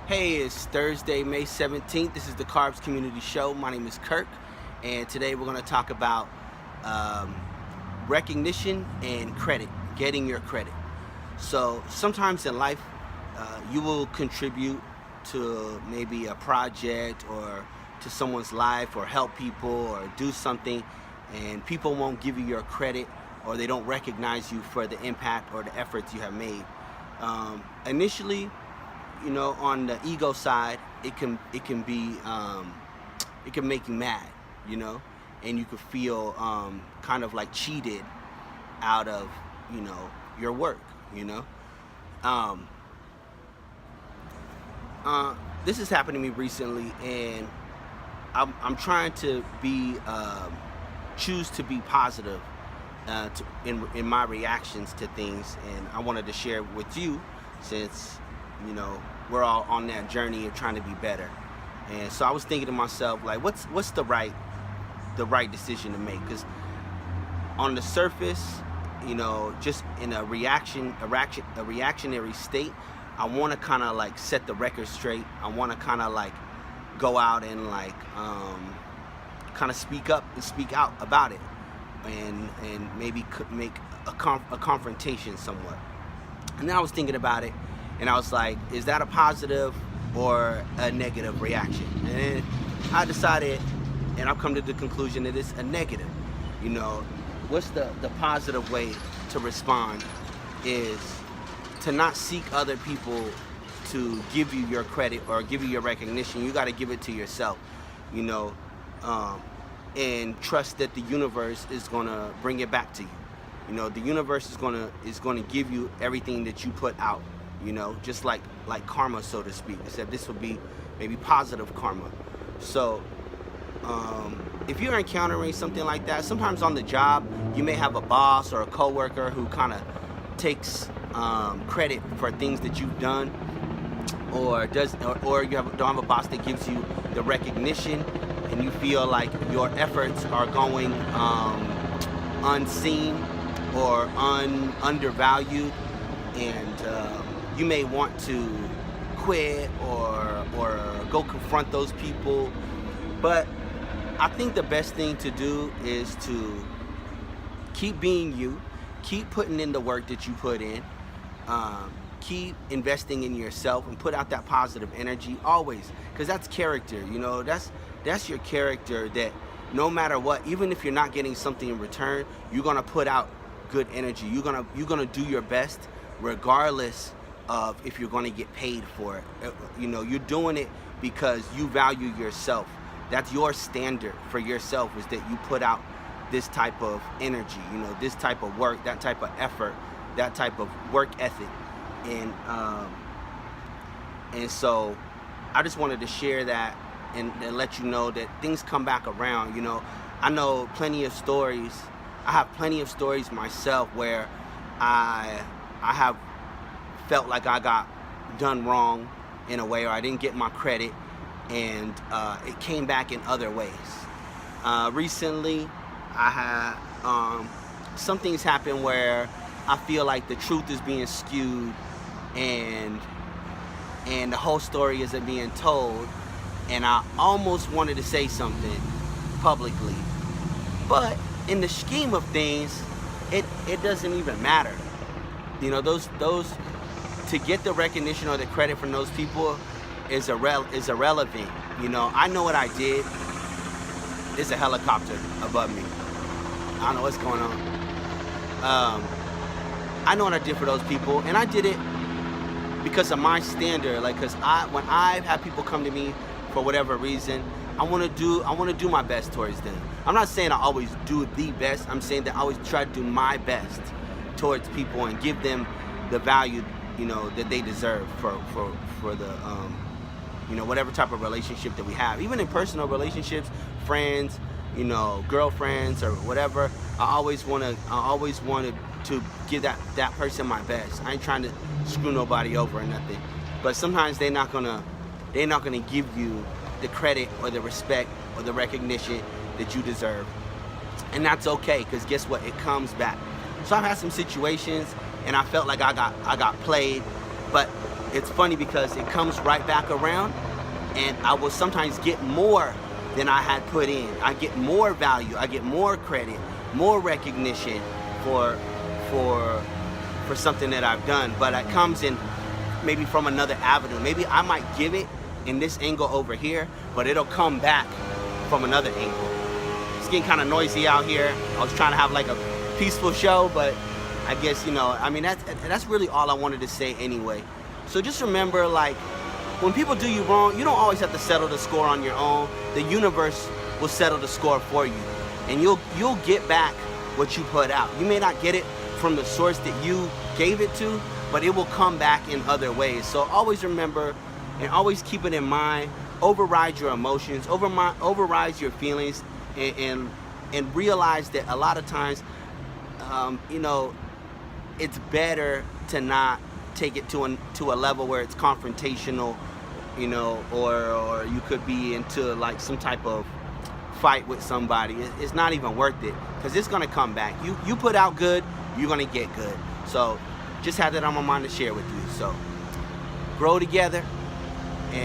Hey, it's Thursday, May 17th. This is the Carbs Community Show. My name is Kirk, and today we're going to talk about um, recognition and credit, getting your credit. So sometimes in life, you will contribute to maybe a project or to someone's life or help people or do something, and people won't give you your credit or they don't recognize you for the impact or the efforts you have made. Initially, on the ego side, it can make you mad, and you could feel kind of like cheated out of your work. Um, this has happened to me recently, and I'm trying to be choose to be positive in my reactions to things, and I wanted to share with you since we're all on that journey of trying to be better. And so I was thinking to myself, like, what's the right decision to make? Because on the surface, just in a reactionary state, I want to kind of like set the record straight. I want to kind of like go out and like kind of speak up and speak out about it, and maybe could make a confrontation somewhat. And then I was thinking about it, and I was like, is that a positive or a negative reaction? And then I decided, and I've come to the conclusion that it's a negative. What's the positive way to respond is to not seek other people to give you your credit or give you your recognition. You got to give it to yourself, and trust that the universe is going to bring it back to you. The universe is going to give you everything that you put out, just like karma, so to speak, except this will be maybe positive karma. So if you're encountering something like that, sometimes on the job, you may have a boss or a coworker who kind of takes credit for things that you've done, or you don't have a boss that gives you the recognition, and you feel like your efforts are going unseen or undervalued, and you may want to quit or go confront those people. But I think the best thing to do is to keep being you, keep putting in the work that you put in, keep investing in yourself, and put out that positive energy always, because that's character. That's your character, that no matter what, even if you're not getting something in return, you're gonna put out good energy. You're gonna do your best regardless of if you're gonna get paid for it. You're doing it because you value yourself. That's your standard for yourself, is that you put out this type of energy, this type of work, that type of effort, that type of work ethic. And so I just wanted to share that and let you know that things come back around. I know plenty of stories. I have plenty of stories myself where I have felt like I got done wrong in a way, or I didn't get my credit, and it came back in other ways. Recently, I had some things happen where I feel like the truth is being skewed, and the whole story isn't being told, and I almost wanted to say something publicly, but in the scheme of things, it doesn't even matter. Those to get the recognition or the credit from those people is irrelevant. I know what I did. There's a helicopter above me. I don't know what's going on. I know what I did for those people, and I did it because of my standard. Like, because when I've had people come to me for whatever reason, I want to do my best towards them. I'm not saying I always do the best. I'm saying that I always try to do my best towards people and give them the value, that they deserve for the whatever type of relationship that we have. Even in personal relationships, friends, girlfriends or whatever, I always wanted to give that person my best. I ain't trying to screw nobody over or nothing. But sometimes they're not gonna give you the credit or the respect or the recognition that you deserve. And that's okay, because guess what? It comes back. So I've had some situations and I felt like I got played, but it's funny because it comes right back around, and I will sometimes get more than I had put in. I get more value, I get more credit, more recognition for something that I've done, but it comes in maybe from another avenue. Maybe I might give it in this angle over here, but it'll come back from another angle. It's getting kind of noisy out here. I was trying to have like a peaceful show, but I guess, you know, I mean, that's really all I wanted to say anyway. So just remember, like, when people do you wrong, you don't always have to settle the score on your own. The universe will settle the score for you, and you'll get back what you put out. You may not get it from the source that you gave it to, but it will come back in other ways. So always remember and always keep it in mind. Override your emotions, override your feelings, and realize that a lot of times, you know, it's better to not take it to a level where it's confrontational, you know, or you could be into like some type of fight with somebody. It's not even worth it, because it's gonna come back. You put out good, you're gonna get good. So just had that on my mind to share with you. So grow together. And